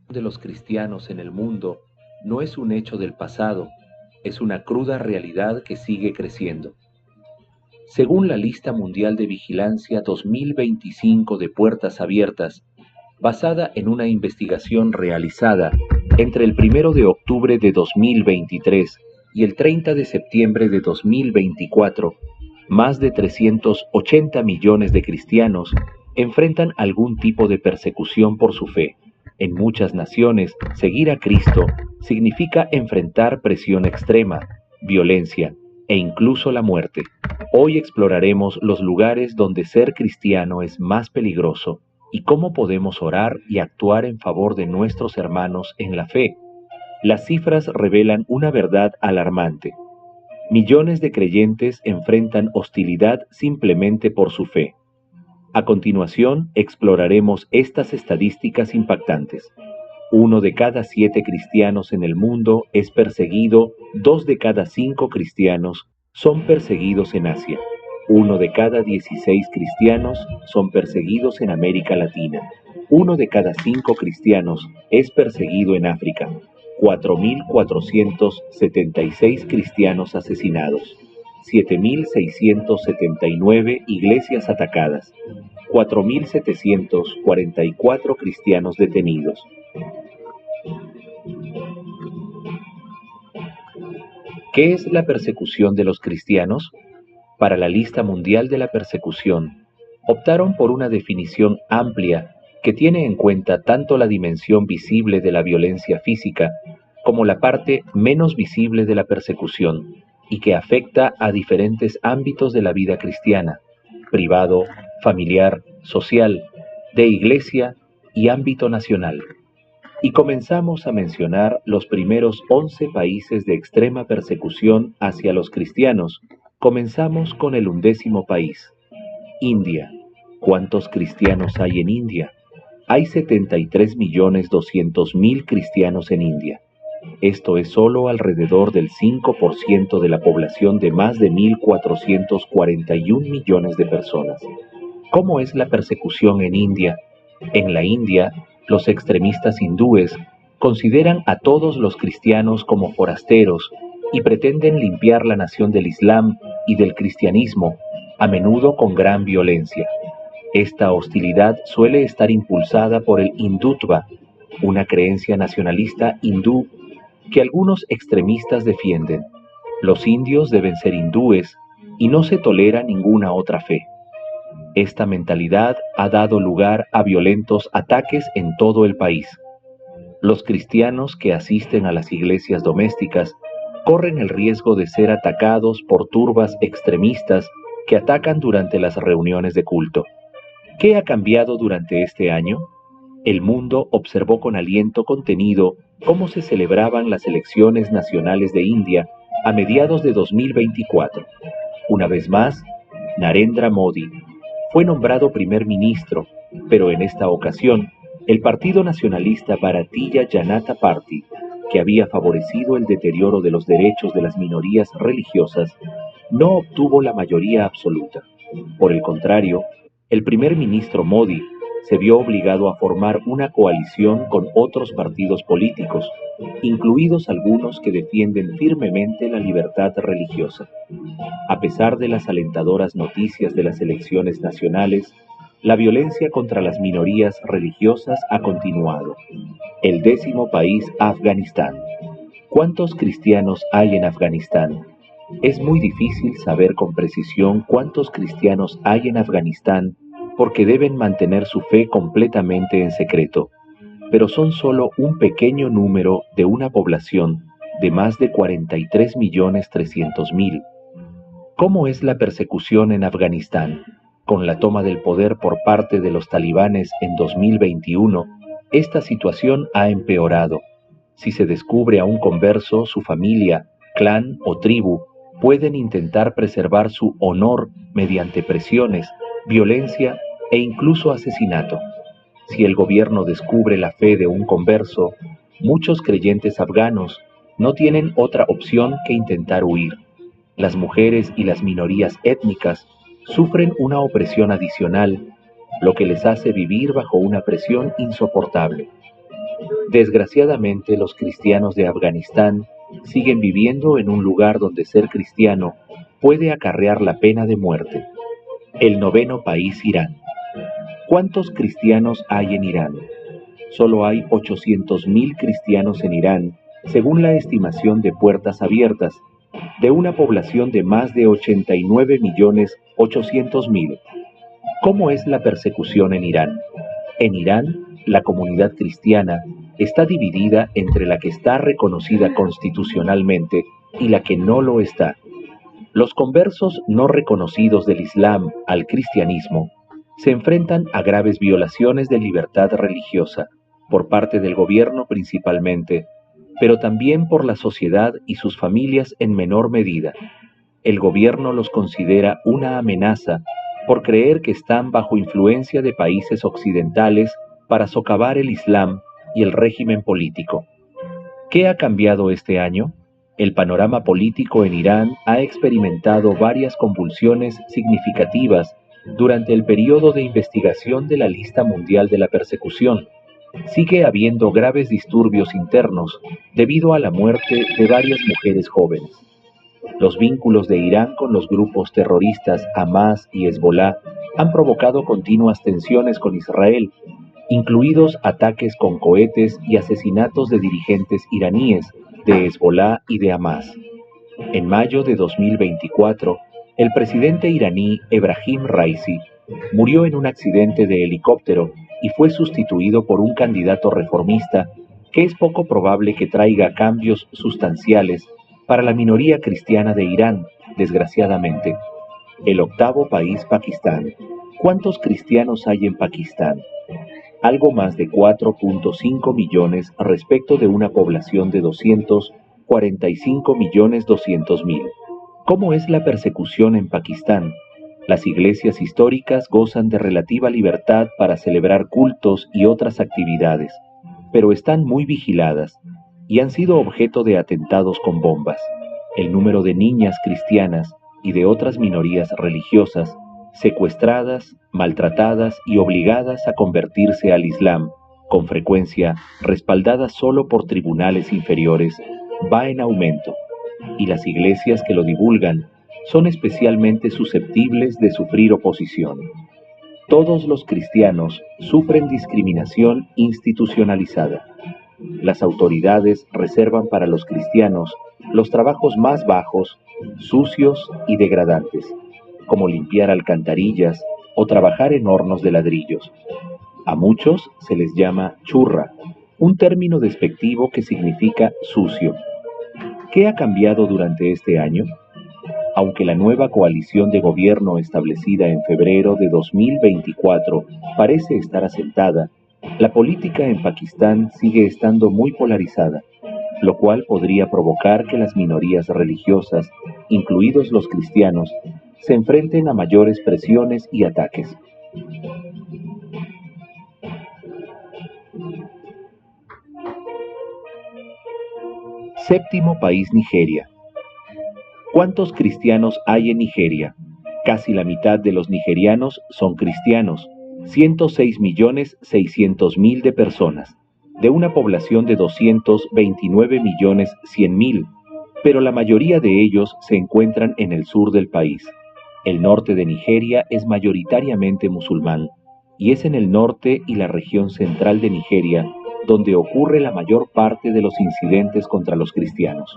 De los cristianos en el mundo no es un hecho del pasado, es una cruda realidad que sigue creciendo. Según la Lista Mundial de Vigilancia 2025 de Puertas Abiertas, basada en una investigación realizada entre el 1 de octubre de 2023 y el 30 de septiembre de 2024, más de 380 millones de cristianos enfrentan algún tipo de persecución por su fe. En muchas naciones, seguir a Cristo significa enfrentar presión extrema, violencia e incluso la muerte. Hoy exploraremos los lugares donde ser cristiano es más peligroso y cómo podemos orar y actuar en favor de nuestros hermanos en la fe. Las cifras revelan una verdad alarmante. Millones de creyentes enfrentan hostilidad simplemente por su fe. A continuación, exploraremos estas estadísticas impactantes. 1 de cada 7 cristianos en el mundo es perseguido, 2 de cada 5 cristianos son perseguidos en Asia. 1 de cada 16 cristianos son perseguidos en América Latina. 1 de cada 5 cristianos es perseguido en África. 4.476 cristianos asesinados. 7.679 iglesias atacadas. 4.744 cristianos detenidos. ¿Qué es la persecución de los cristianos? Para la Lista Mundial de la Persecución, optaron por una definición amplia que tiene en cuenta tanto la dimensión visible de la violencia física como la parte menos visible de la persecución y que afecta a diferentes ámbitos de la vida cristiana: privado, familiar, social, de iglesia y ámbito nacional. Y comenzamos a mencionar los primeros 11 países de extrema persecución hacia los cristianos. Comenzamos con el 11º país, India. ¿Cuántos cristianos hay en India? Hay 73.200.000 cristianos en India. Esto es solo alrededor del 5% de la población de más de 1.441 millones de personas. ¿Cómo es la persecución en India? En la India, los extremistas hindúes consideran a todos los cristianos como forasteros y pretenden limpiar la nación del Islam y del cristianismo, a menudo con gran violencia. Esta hostilidad suele estar impulsada por el hindutva, una creencia nacionalista hindú que algunos extremistas defienden. Los indios deben ser hindúes y no se tolera ninguna otra fe. Esta mentalidad ha dado lugar a violentos ataques en todo el país. Los cristianos que asisten a las iglesias domésticas corren el riesgo de ser atacados por turbas extremistas que atacan durante las reuniones de culto. ¿Qué ha cambiado durante este año? El mundo observó con aliento contenido cómo se celebraban las elecciones nacionales de India a mediados de 2024. Una vez más, Narendra Modi fue nombrado primer ministro, pero en esta ocasión, el partido nacionalista Bharatiya Janata Party, que había favorecido el deterioro de los derechos de las minorías religiosas, no obtuvo la mayoría absoluta. Por el contrario, el primer ministro Modi se vio obligado a formar una coalición con otros partidos políticos, incluidos algunos que defienden firmemente la libertad religiosa. A pesar de las alentadoras noticias de las elecciones nacionales, la violencia contra las minorías religiosas ha continuado. El 10º país, Afganistán. ¿Cuántos cristianos hay en Afganistán? Es muy difícil saber con precisión cuántos cristianos hay en Afganistán porque deben mantener su fe completamente en secreto, pero son solo un pequeño número de una población de más de 43.300.000. ¿Cómo es la persecución en Afganistán? Con la toma del poder por parte de los talibanes en 2021, esta situación ha empeorado. Si se descubre a un converso, su familia, clan o tribu pueden intentar preservar su honor mediante presiones, violencia e incluso asesinato. Si el gobierno descubre la fe de un converso, muchos creyentes afganos no tienen otra opción que intentar huir. Las mujeres y las minorías étnicas sufren una opresión adicional, lo que les hace vivir bajo una presión insoportable. Desgraciadamente, los cristianos de Afganistán siguen viviendo en un lugar donde ser cristiano puede acarrear la pena de muerte. El noveno país, Irán. ¿Cuántos cristianos hay en Irán? Solo hay 800.000 cristianos en Irán, según la estimación de Puertas Abiertas, de una población de más de 89.800.000. ¿Cómo es la persecución en Irán? En Irán, la comunidad cristiana está dividida entre la que está reconocida constitucionalmente y la que no lo está. Los conversos no reconocidos del Islam al cristianismo se enfrentan a graves violaciones de libertad religiosa, por parte del gobierno principalmente, pero también por la sociedad y sus familias en menor medida. El gobierno los considera una amenaza por creer que están bajo influencia de países occidentales para socavar el Islam y el régimen político. ¿Qué ha cambiado este año? El panorama político en Irán ha experimentado varias convulsiones significativas durante el periodo de investigación de la Lista Mundial de la Persecución. Sigue habiendo graves disturbios internos debido a la muerte de varias mujeres jóvenes. Los vínculos de Irán con los grupos terroristas Hamas y Hezbolá han provocado continuas tensiones con Israel, incluidos ataques con cohetes y asesinatos de dirigentes iraníes de Hezbolá y de Hamas. En mayo de 2024, el presidente iraní Ebrahim Raisi murió en un accidente de helicóptero y fue sustituido por un candidato reformista que es poco probable que traiga cambios sustanciales para la minoría cristiana de Irán, desgraciadamente. El octavo país, Pakistán. ¿Cuántos cristianos hay en Pakistán? Algo más de 4.5 millones respecto de una población de 245.200.000. ¿Cómo es la persecución en Pakistán? Las iglesias históricas gozan de relativa libertad para celebrar cultos y otras actividades, pero están muy vigiladas y han sido objeto de atentados con bombas. El número de niñas cristianas y de otras minorías religiosas secuestradas, maltratadas y obligadas a convertirse al Islam, con frecuencia respaldadas solo por tribunales inferiores, va en aumento, y las iglesias que lo divulgan son especialmente susceptibles de sufrir oposición. Todos los cristianos sufren discriminación institucionalizada. Las autoridades reservan para los cristianos los trabajos más bajos, sucios y degradantes, como limpiar alcantarillas o trabajar en hornos de ladrillos. A muchos se les llama churra, un término despectivo que significa sucio. ¿Qué ha cambiado durante este año? Aunque la nueva coalición de gobierno establecida en febrero de 2024 parece estar asentada, la política en Pakistán sigue estando muy polarizada, lo cual podría provocar que las minorías religiosas, incluidos los cristianos, se enfrenten a mayores presiones y ataques. Séptimo país, Nigeria. ¿Cuántos cristianos hay en Nigeria? Casi la mitad de los nigerianos son cristianos, 106.600.000 de personas, de una población de 229.100.000, pero la mayoría de ellos se encuentran en el sur del país. El norte de Nigeria es mayoritariamente musulmán, y es en el norte y la región central de Nigeria donde ocurre la mayor parte de los incidentes contra los cristianos.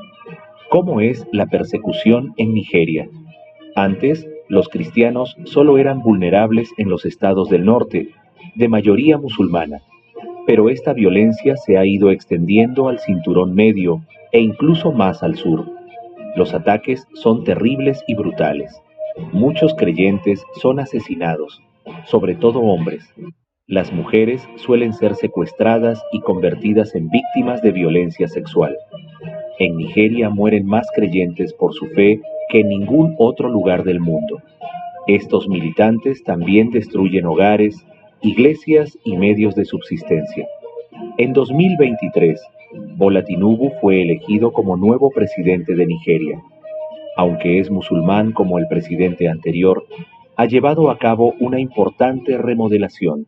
¿Cómo es la persecución en Nigeria? Antes, los cristianos solo eran vulnerables en los estados del norte, de mayoría musulmana, pero esta violencia se ha ido extendiendo al cinturón medio e incluso más al sur. Los ataques son terribles y brutales. Muchos creyentes son asesinados, sobre todo hombres. Las mujeres suelen ser secuestradas y convertidas en víctimas de violencia sexual. En Nigeria mueren más creyentes por su fe que en ningún otro lugar del mundo. Estos militantes también destruyen hogares, iglesias y medios de subsistencia. En 2023, Bola Tinubu fue elegido como nuevo presidente de Nigeria. Aunque es musulmán como el presidente anterior, ha llevado a cabo una importante remodelación.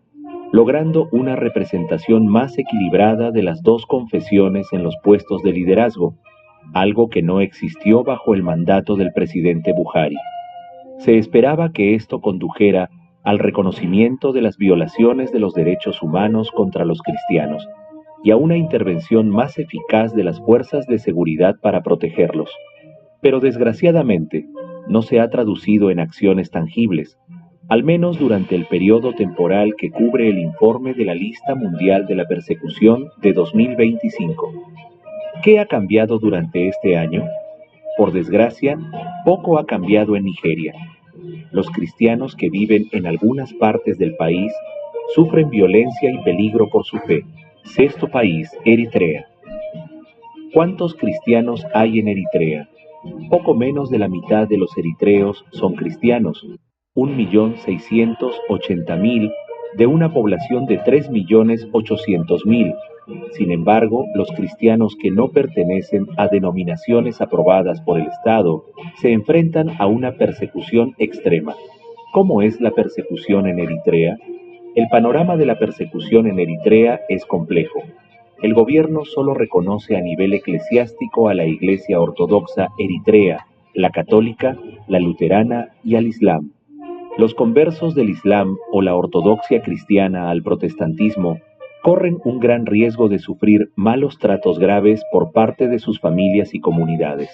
logrando una representación más equilibrada de las dos confesiones en los puestos de liderazgo, algo que no existió bajo el mandato del presidente Buhari. Se esperaba que esto condujera al reconocimiento de las violaciones de los derechos humanos contra los cristianos y a una intervención más eficaz de las fuerzas de seguridad para protegerlos. Pero desgraciadamente, no se ha traducido en acciones tangibles, al menos durante el periodo temporal que cubre el informe de la Lista Mundial de la Persecución de 2025. ¿Qué ha cambiado durante este año? Por desgracia, poco ha cambiado en Nigeria. Los cristianos que viven en algunas partes del país sufren violencia y peligro por su fe. Sexto país, Eritrea. ¿Cuántos cristianos hay en Eritrea? Poco menos de la mitad de los eritreos son cristianos, 1.680.000 de una población de 3.800.000. Sin embargo, los cristianos que no pertenecen a denominaciones aprobadas por el Estado se enfrentan a una persecución extrema. ¿Cómo es la persecución en Eritrea? El panorama de la persecución en Eritrea es complejo. El gobierno solo reconoce a nivel eclesiástico a la Iglesia Ortodoxa Eritrea, la católica, la luterana y al Islam. Los conversos del Islam o la ortodoxia cristiana al protestantismo corren un gran riesgo de sufrir malos tratos graves por parte de sus familias y comunidades.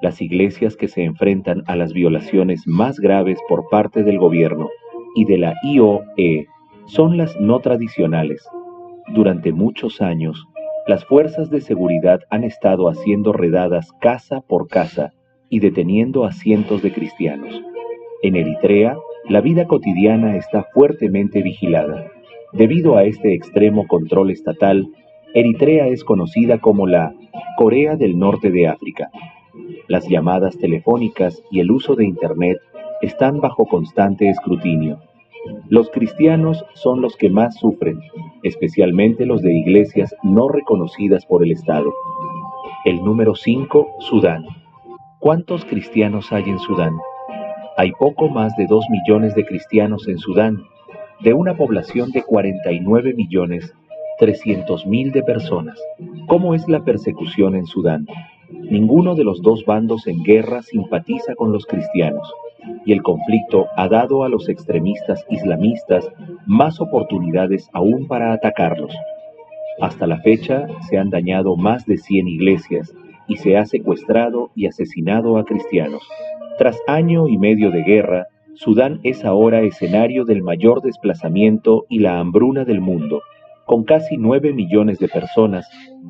Las iglesias que se enfrentan a las violaciones más graves por parte del gobierno y de la IOE son las no tradicionales. Durante muchos años, las fuerzas de seguridad han estado haciendo redadas casa por casa y deteniendo a cientos de cristianos. En Eritrea, la vida cotidiana está fuertemente vigilada. Debido a este extremo control estatal, Eritrea es conocida como la Corea del Norte de África. Las llamadas telefónicas y el uso de Internet están bajo constante escrutinio. Los cristianos son los que más sufren, especialmente los de iglesias no reconocidas por el Estado. El número 5, Sudán. ¿Cuántos cristianos hay en Sudán? Hay poco más de 2 millones de cristianos en Sudán, de una población de 49.300.000 de personas. ¿Cómo es la persecución en Sudán? Ninguno de los dos bandos en guerra simpatiza con los cristianos, y el conflicto ha dado a los extremistas islamistas más oportunidades aún para atacarlos. Hasta la fecha se han dañado más de 100 iglesias y se ha secuestrado y asesinado a cristianos. Tras año y medio de guerra, Sudán es ahora escenario del mayor desplazamiento y la hambruna del mundo, con casi 9 millones de personas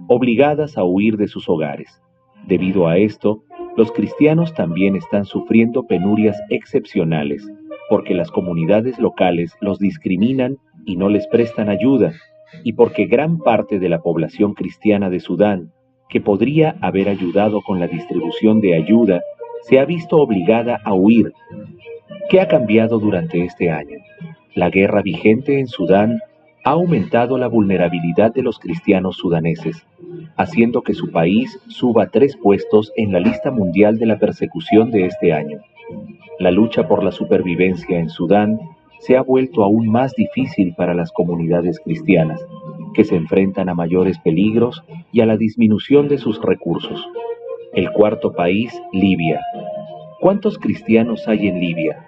obligadas a huir de sus hogares. Debido a esto, los cristianos también están sufriendo penurias excepcionales, porque las comunidades locales los discriminan y no les prestan ayuda, y porque gran parte de la población cristiana de Sudán, que podría haber ayudado con la distribución de ayuda, se ha visto obligada a huir. ¿Qué ha cambiado durante este año? La guerra vigente en Sudán ha aumentado la vulnerabilidad de los cristianos sudaneses, haciendo que su país suba 3 puestos en la lista mundial de la persecución de este año. La lucha por la supervivencia en Sudán se ha vuelto aún más difícil para las comunidades cristianas, que se enfrentan a mayores peligros y a la disminución de sus recursos. El cuarto país, Libia. ¿Cuántos cristianos hay en Libia?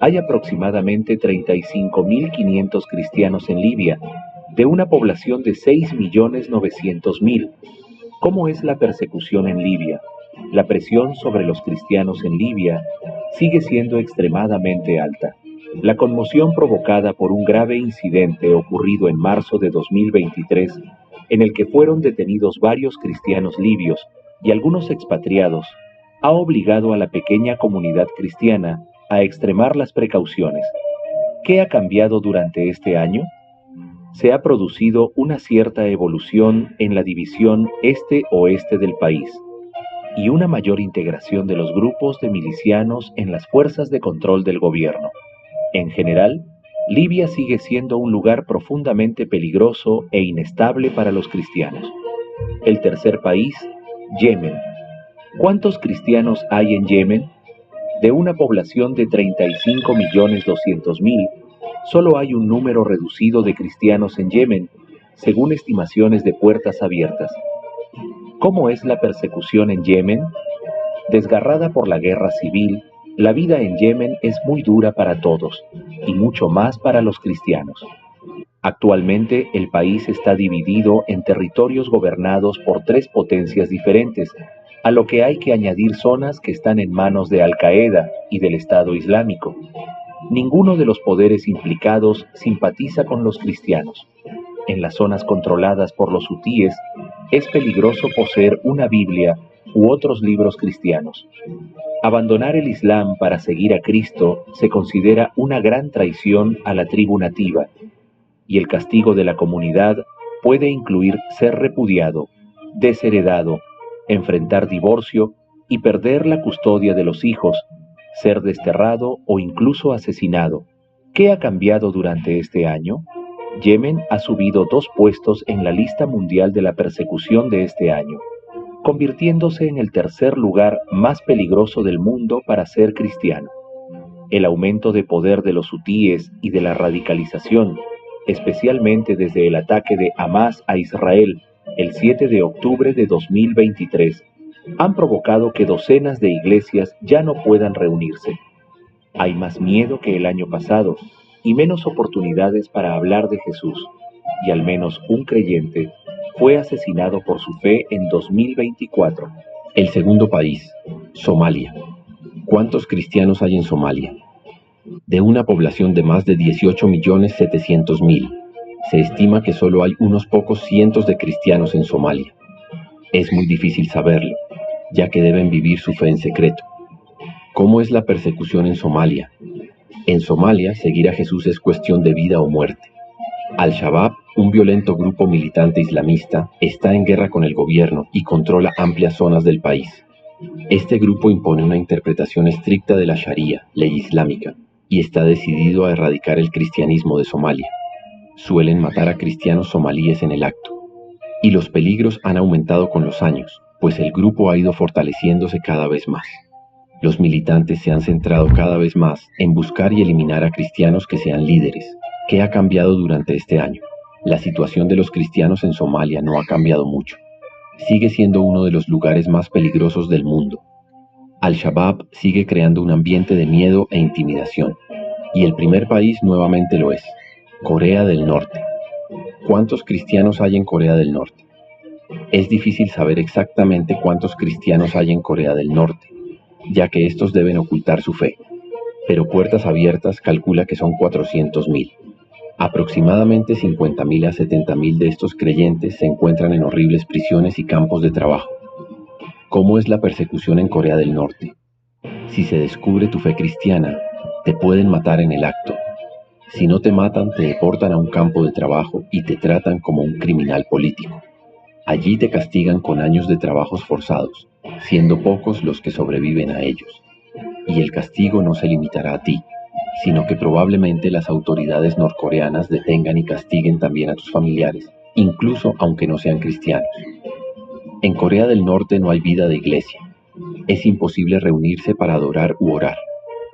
Hay aproximadamente 35.500 cristianos en Libia, de una población de 6.900.000. ¿Cómo es la persecución en Libia? La presión sobre los cristianos en Libia sigue siendo extremadamente alta. La conmoción provocada por un grave incidente ocurrido en marzo de 2023, en el que fueron detenidos varios cristianos libios y algunos expatriados, ha obligado a la pequeña comunidad cristiana a extremar las precauciones. ¿Qué ha cambiado durante este año? Se ha producido una cierta evolución en la división este-oeste del país y una mayor integración de los grupos de milicianos en las fuerzas de control del gobierno. En general, Libia sigue siendo un lugar profundamente peligroso e inestable para los cristianos. El tercer país, Yemen. ¿Cuántos cristianos hay en Yemen? De una población de 35.200.000, Solo hay un número reducido de cristianos en Yemen, según estimaciones de Puertas Abiertas. ¿Cómo es la persecución en Yemen? Desgarrada por la guerra civil, la vida en Yemen es muy dura para todos, y mucho más para los cristianos. Actualmente el país está dividido en territorios gobernados por tres potencias diferentes, a lo que hay que añadir zonas que están en manos de Al-Qaeda y del Estado Islámico. Ninguno de los poderes implicados simpatiza con los cristianos. En las zonas controladas por los hutíes, es peligroso poseer una Biblia u otros libros cristianos. Abandonar el Islam para seguir a Cristo se considera una gran traición a la tribu nativa, y el castigo de la comunidad puede incluir ser repudiado, desheredado, enfrentar divorcio y perder la custodia de los hijos, ser desterrado o incluso asesinado. ¿Qué ha cambiado durante este año? Yemen ha subido 2 puestos en la lista mundial de la persecución de este año, convirtiéndose en el tercer lugar más peligroso del mundo para ser cristiano. El aumento de poder de los hutíes y de la radicalización, especialmente desde el ataque de Hamás a Israel el 7 de octubre de 2023, han provocado que docenas de iglesias ya no puedan reunirse. Hay más miedo que el año pasado y menos oportunidades para hablar de Jesús, y al menos un creyente fue asesinado por su fe en 2024. El segundo país, Somalia. ¿Cuántos cristianos hay en Somalia? De una población de más de 18.700.000, se estima que solo hay unos pocos cientos de cristianos en Somalia. Es muy difícil saberlo, ya que deben vivir su fe en secreto. ¿Cómo es la persecución en Somalia? En Somalia, seguir a Jesús es cuestión de vida o muerte. Al-Shabaab, un violento grupo militante islamista, está en guerra con el gobierno y controla amplias zonas del país. Este grupo impone una interpretación estricta de la Sharia, ley islámica, y está decidido a erradicar el cristianismo de Somalia. Suelen matar a cristianos somalíes en el acto. Y los peligros han aumentado con los años, pues el grupo ha ido fortaleciéndose cada vez más. Los militantes se han centrado cada vez más en buscar y eliminar a cristianos que sean líderes. ¿Qué ha cambiado durante este año? La situación de los cristianos en Somalia no ha cambiado mucho. Sigue siendo uno de los lugares más peligrosos del mundo. Al-Shabaab sigue creando un ambiente de miedo e intimidación. Y el primer país nuevamente lo es, Corea del Norte. ¿Cuántos cristianos hay en Corea del Norte? Es difícil saber exactamente cuántos cristianos hay en Corea del Norte, ya que estos deben ocultar su fe. Pero Puertas Abiertas calcula que son 400.000. Aproximadamente 50.000 a 70.000 de estos creyentes se encuentran en horribles prisiones y campos de trabajo. ¿Cómo es la persecución en Corea del Norte? Si se descubre tu fe cristiana, te pueden matar en el acto. Si no te matan, te deportan a un campo de trabajo y te tratan como un criminal político. Allí te castigan con años de trabajos forzados, siendo pocos los que sobreviven a ellos. Y el castigo no se limitará a ti, sino que probablemente las autoridades norcoreanas detengan y castiguen también a tus familiares, incluso aunque no sean cristianos. En Corea del Norte no hay vida de iglesia. Es imposible reunirse para adorar u orar.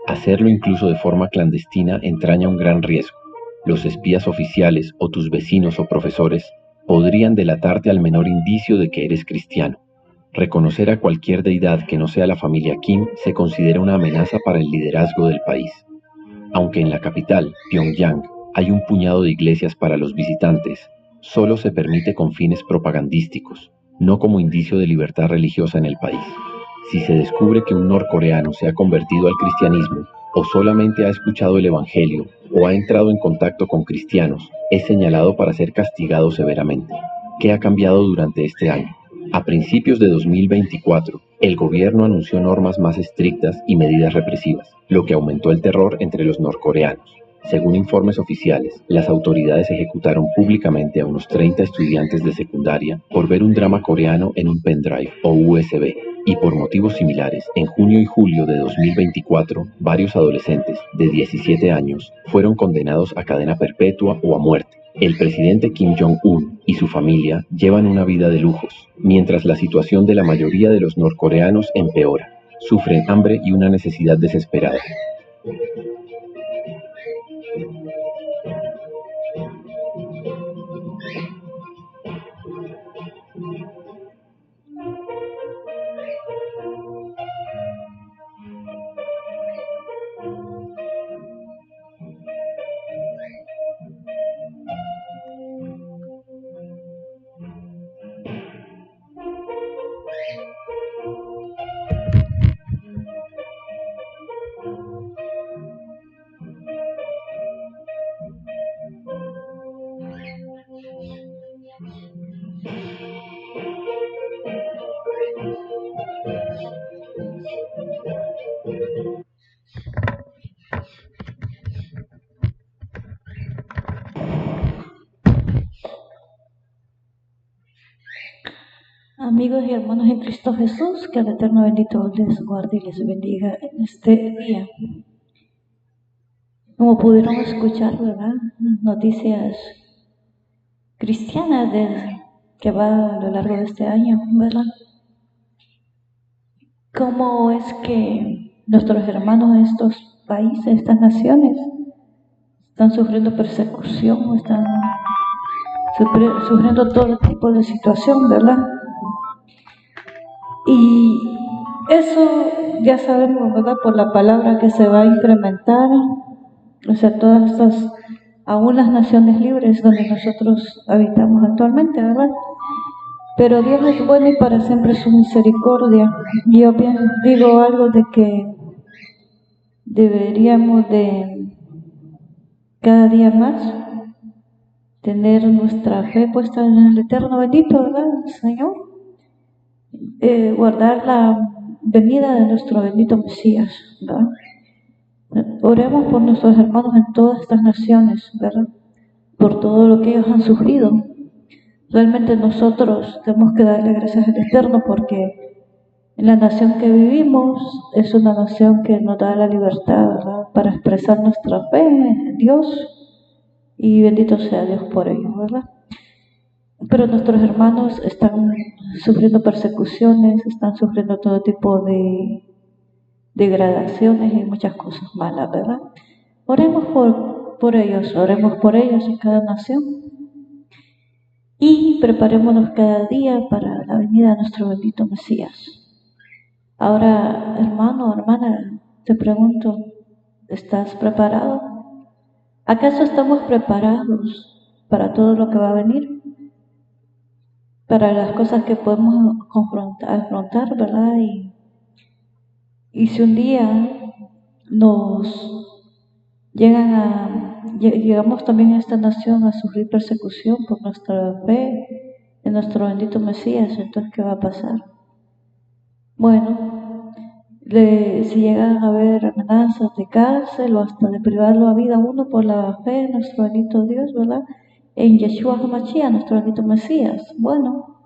Hacerlo incluso de forma clandestina entraña un gran riesgo. Los espías oficiales o tus vecinos o profesores podrían delatarte al menor indicio de que eres cristiano. Reconocer a cualquier deidad que no sea la familia Kim se considera una amenaza para el liderazgo del país. Aunque en la capital, Pyongyang, hay un puñado de iglesias para los visitantes, solo se permite con fines propagandísticos, no como indicio de libertad religiosa en el país. Si se descubre que un norcoreano se ha convertido al cristianismo, o solamente ha escuchado el evangelio, o ha entrado en contacto con cristianos, es señalado para ser castigado severamente. ¿Qué ha cambiado durante este año? A principios de 2024, el gobierno anunció normas más estrictas y medidas represivas, lo que aumentó el terror entre los norcoreanos. Según informes oficiales, las autoridades ejecutaron públicamente a unos 30 estudiantes de secundaria por ver un drama coreano en un pendrive o USB. Y por motivos similares, en junio y julio de 2024, varios adolescentes de 17 años fueron condenados a cadena perpetua o a muerte. El presidente Kim Jong-un y su familia llevan una vida de lujos, mientras la situación de la mayoría de los norcoreanos empeora. Sufren hambre y una necesidad desesperada. Amigos y hermanos en Cristo Jesús, que el Eterno bendito les guarde y les bendiga en este día. Como pudieron escuchar, ¿verdad? Noticias cristianas que va a lo largo de este año, ¿verdad? ¿Cómo es que nuestros hermanos en estos países, estas naciones, están sufriendo persecución, están sufriendo todo tipo de situación, ¿verdad? Y eso ya sabemos, ¿verdad? Por la palabra que se va a incrementar, o sea, todas estas, aún las naciones libres donde nosotros habitamos actualmente, ¿verdad? Pero Dios es bueno y para siempre es su misericordia. Yo digo algo de que deberíamos de cada día más tener nuestra fe puesta en el Eterno bendito, ¿verdad, Señor? Guardar la venida de nuestro bendito Mesías, ¿verdad? Oremos por nuestros hermanos en todas estas naciones, ¿verdad? Por todo lo que ellos han sufrido. Realmente nosotros tenemos que darle gracias al Eterno porque en la nación que vivimos es una nación que nos da la libertad, ¿verdad? Para expresar nuestra fe en Dios, y bendito sea Dios por ello, ¿verdad? Pero nuestros hermanos están sufriendo persecuciones, están sufriendo todo tipo de degradaciones y muchas cosas malas, ¿verdad? Oremos por ellos en cada nación y preparémonos cada día para la venida de nuestro bendito Mesías. Ahora, hermano, hermana, te pregunto, ¿estás preparado? ¿Acaso estamos preparados para todo lo que va a venir? Para las cosas que podemos afrontar, ¿verdad? Y si un día llegamos también a esta nación a sufrir persecución por nuestra fe en nuestro bendito Mesías, entonces ¿qué va a pasar? Bueno, si llegan a haber amenazas de cárcel o hasta de privarlo a vida uno por la fe en nuestro bendito Dios, ¿verdad? En Yeshua HaMashiach, nuestro bendito Mesías. Bueno,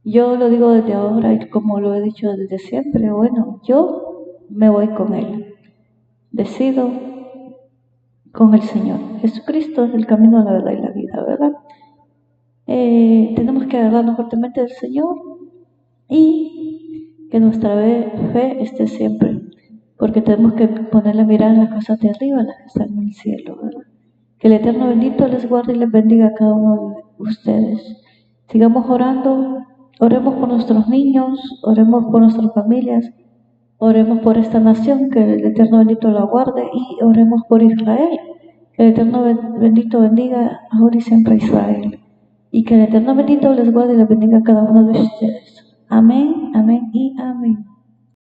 yo lo digo desde ahora y como lo he dicho desde siempre, bueno, yo me voy con Él. Decido con el Señor. Jesucristo es el camino, la verdad y la vida, ¿verdad? Tenemos que agarrarnos fuertemente del Señor y que nuestra fe esté siempre, porque tenemos que ponerle mirada en las cosas de arriba, las que están en el cielo, ¿verdad? Que el Eterno bendito les guarde y les bendiga a cada uno de ustedes. Sigamos orando, oremos por nuestros niños, oremos por nuestras familias, oremos por esta nación, que el Eterno bendito la guarde, y oremos por Israel, que el Eterno bendito bendiga ahora y siempre a Israel, y que el Eterno bendito les guarde y les bendiga a cada uno de ustedes. Amén, amén y amén.